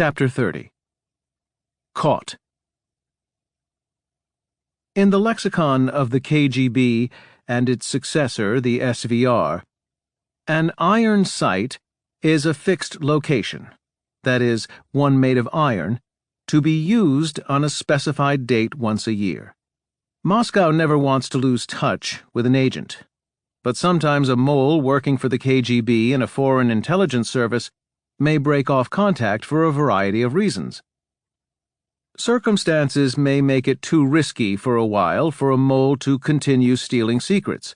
Chapter 30. Caught. In the lexicon of the KGB and its successor, the SVR, an iron sight is a fixed location, that is, one made of iron, to be used on a specified date once a year. Moscow never wants to lose touch with an agent, but sometimes a mole working for the KGB in a foreign intelligence service may break off contact for a variety of reasons. Circumstances may make it too risky for a while for a mole to continue stealing secrets.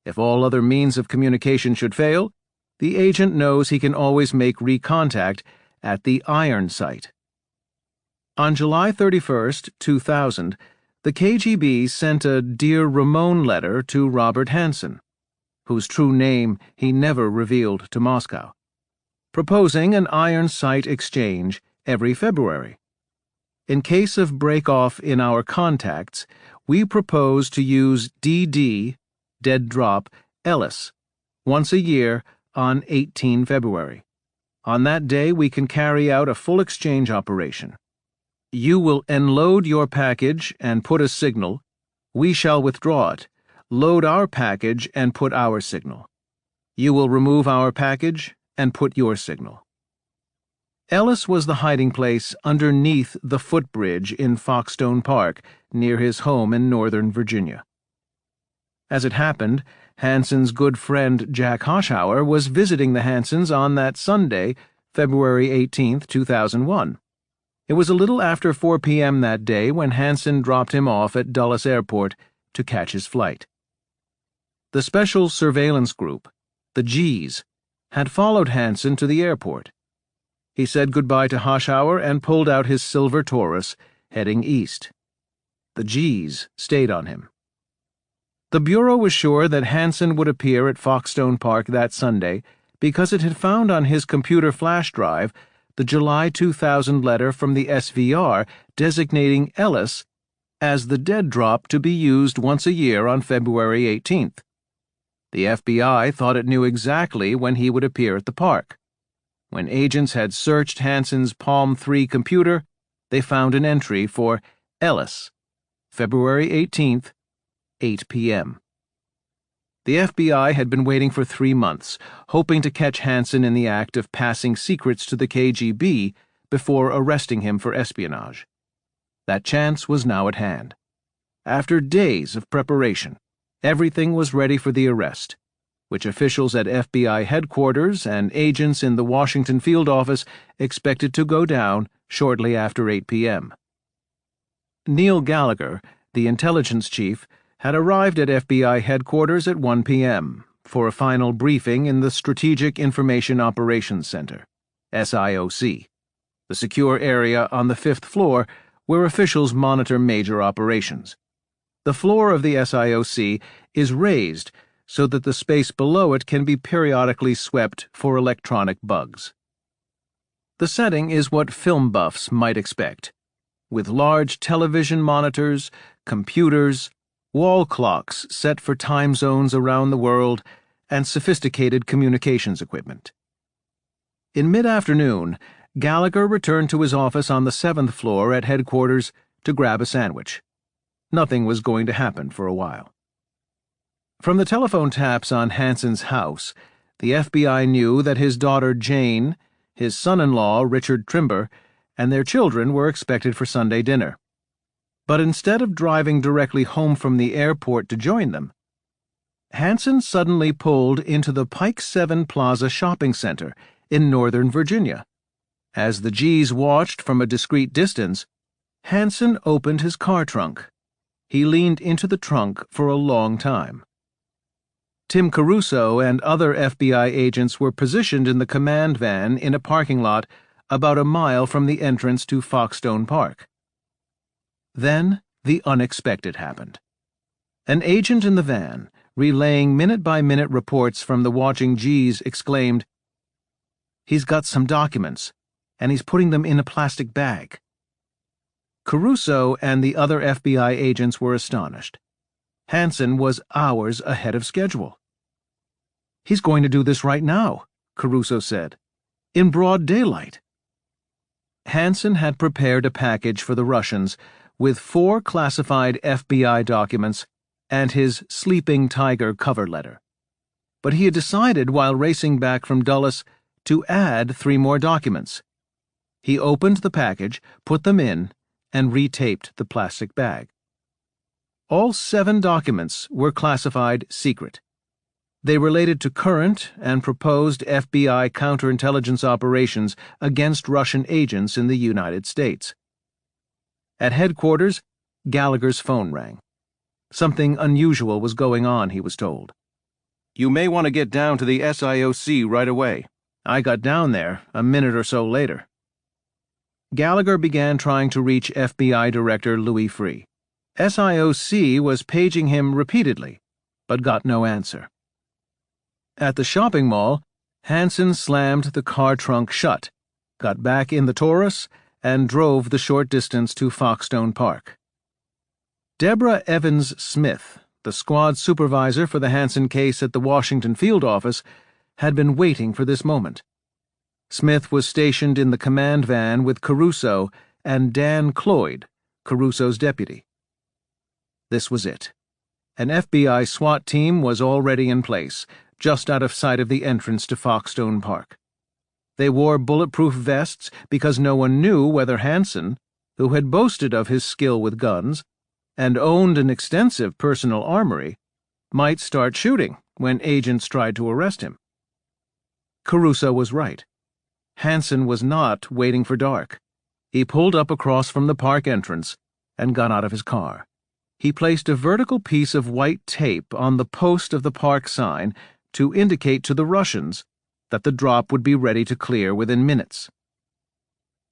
If all other means of communication should fail, the agent knows he can always make recontact at the iron site. On July 31, 2000, the KGB sent a Dear Ramon letter to Robert Hansen, whose true name he never revealed to Moscow, proposing an iron sight exchange every February. In case of break-off in our contacts, we propose to use DD, Dead Drop, Ellis, once a year on 18 February. On that day, we can carry out a full exchange operation. You will unload your package and put a signal. We shall withdraw it, load our package and put our signal. You will remove our package and put your signal. Ellis was the hiding place underneath the footbridge in Foxstone Park, near his home in Northern Virginia. As it happened, Hansen's good friend Jack Hoshauer was visiting the Hansens on that Sunday, February 18, 2001. It was a little after 4 p.m. that day when Hansen dropped him off at Dulles Airport to catch his flight. The Special Surveillance Group, the G's, had followed Hansen to the airport. He said goodbye to Hoshauer and pulled out his silver Taurus, heading east. The G's stayed on him. The Bureau was sure that Hansen would appear at Foxstone Park that Sunday because it had found on his computer flash drive the July 2000 letter from the SVR designating Ellis as the dead drop to be used once a year on February 18th. The FBI thought it knew exactly when he would appear at the park. When agents had searched Hansen's Palm 3 computer, they found an entry for Ellis, February 18th, 8 p.m. The FBI had been waiting for 3 months, hoping to catch Hansen in the act of passing secrets to the KGB before arresting him for espionage. That chance was now at hand. After days of preparation, everything was ready for the arrest, which officials at FBI headquarters and agents in the Washington field office expected to go down shortly after 8 p.m. Neil Gallagher, the intelligence chief, had arrived at FBI headquarters at 1 p.m. for a final briefing in the Strategic Information Operations Center, SIOC, the secure area on the 5th floor where officials monitor major operations. The floor of the SIOC is raised so that the space below it can be periodically swept for electronic bugs. The setting is what film buffs might expect, with large television monitors, computers, wall clocks set for time zones around the world, and sophisticated communications equipment. In mid-afternoon, Gallagher returned to his office on the 7th floor at headquarters to grab a sandwich. Nothing was going to happen for a while. From the telephone taps on Hansen's house, the FBI knew that his daughter Jane, his son-in-law Richard Trimber, and their children were expected for Sunday dinner. But instead of driving directly home from the airport to join them, Hansen suddenly pulled into the Pike 7 Plaza shopping center in Northern Virginia. As the G's watched from a discreet distance, Hansen opened his car trunk. He leaned into the trunk for a long time. Tim Caruso and other FBI agents were positioned in the command van in a parking lot about a mile from the entrance to Foxstone Park. Then the unexpected happened. An agent in the van, relaying minute-by-minute reports from the watching G's, exclaimed, "He's got some documents, and he's putting them in a plastic bag." Caruso and the other FBI agents were astonished. Hansen was hours ahead of schedule. "He's going to do this right now," Caruso said. "In broad daylight." Hansen had prepared a package for the Russians with 4 classified FBI documents and his Sleeping Tiger cover letter. But he had decided while racing back from Dulles to add 3 more documents. He opened the package, put them in, and retaped the plastic bag. All 7 documents were classified secret. They related to current and proposed FBI counterintelligence operations against Russian agents in the United States. At headquarters, Gallagher's phone rang. Something unusual was going on, he was told. "You may want to get down to the SIOC right away. I got down there a minute or so later." Gallagher began trying to reach FBI Director Louis Freeh. SIOC was paging him repeatedly, but got no answer. At the shopping mall, Hansen slammed the car trunk shut, got back in the Taurus, and drove the short distance to Foxstone Park. Deborah Evans Smith, the squad supervisor for the Hansen case at the Washington field office, had been waiting for this moment. Smith was stationed in the command van with Caruso and Dan Cloyd, Caruso's deputy. This was it. An FBI SWAT team was already in place, just out of sight of the entrance to Foxstone Park. They wore bulletproof vests because no one knew whether Hansen, who had boasted of his skill with guns and owned an extensive personal armory, might start shooting when agents tried to arrest him. Caruso was right. Hansen was not waiting for dark. He pulled up across from the park entrance and got out of his car. He placed a vertical piece of white tape on the post of the park sign to indicate to the Russians that the drop would be ready to clear within minutes.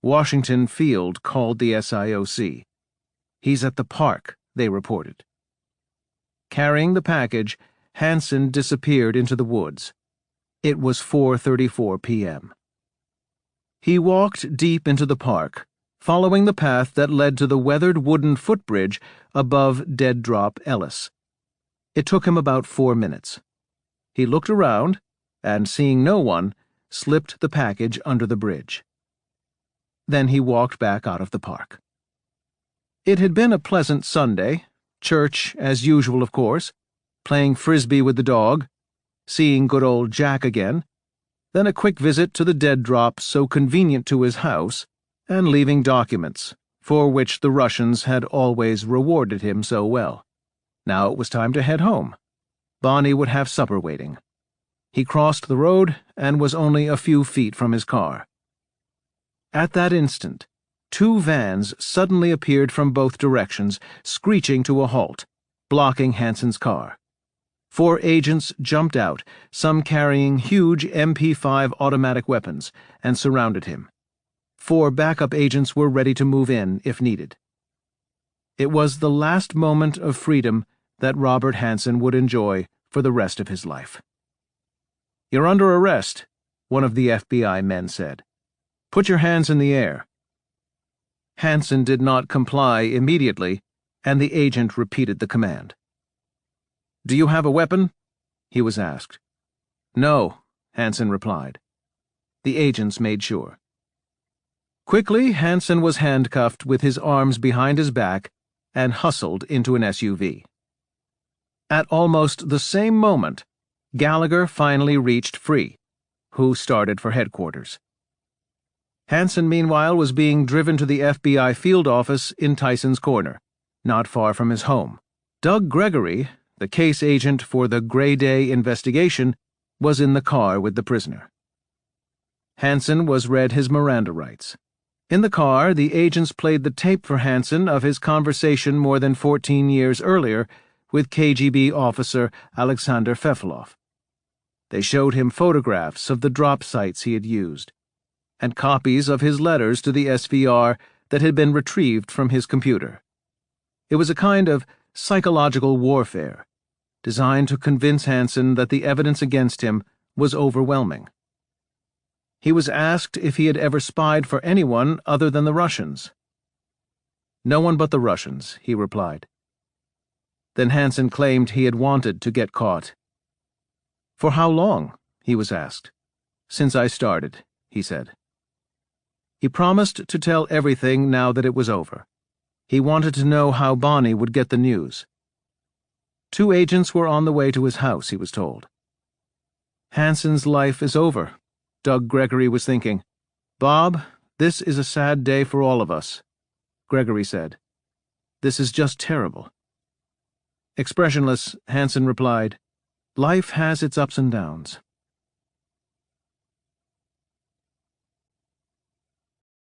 Washington Field called the SIOC. "He's at the park," they reported. Carrying the package, Hansen disappeared into the woods. It was 4:34 p.m. He walked deep into the park, following the path that led to the weathered wooden footbridge above Dead Drop Ellis. It took him about 4 minutes. He looked around, and seeing no one, slipped the package under the bridge. Then he walked back out of the park. It had been a pleasant Sunday, church as usual of course, playing frisbee with the dog, seeing good old Jack again, then a quick visit to the Dead Drop so convenient to his house, and leaving documents, for which the Russians had always rewarded him so well. Now it was time to head home. Bonnie would have supper waiting. He crossed the road and was only a few feet from his car. At that instant, 2 vans suddenly appeared from both directions, screeching to a halt, blocking Hansen's car. 4 agents jumped out, some carrying huge MP5 automatic weapons, and surrounded him. 4 backup agents were ready to move in if needed. It was the last moment of freedom that Robert Hansen would enjoy for the rest of his life. "You're under arrest," one of the FBI men said. "Put your hands in the air." Hansen did not comply immediately, and the agent repeated the command. "Do you have a weapon?" he was asked. "No," Hansen replied. The agents made sure. Quickly, Hansen was handcuffed with his arms behind his back and hustled into an SUV. At almost the same moment, Gallagher finally reached Freeh, who started for headquarters. Hansen, meanwhile, was being driven to the FBI field office in Tyson's Corner, not far from his home. Doug Gregory, the case agent for the Gray Day investigation, was in the car with the prisoner. Hansen was read his Miranda rights. In the car, the agents played the tape for Hansen of his conversation more than 14 years earlier with KGB officer Alexander Fefilov. They showed him photographs of the drop sites he had used, and copies of his letters to the SVR that had been retrieved from his computer. It was a kind of psychological warfare, designed to convince Hansen that the evidence against him was overwhelming. He was asked if he had ever spied for anyone other than the Russians. "No one but the Russians," he replied. Then Hansen claimed he had wanted to get caught. "For how long?" he was asked. "Since I started," he said. He promised to tell everything now that it was over. He wanted to know how Bonnie would get the news. 2 agents were on the way to his house, he was told. Hanson's life is over, Doug Gregory was thinking. Bob, this is a sad day for all of us, Gregory said. This is just terrible. Expressionless, Hanson replied, Life has its ups and downs.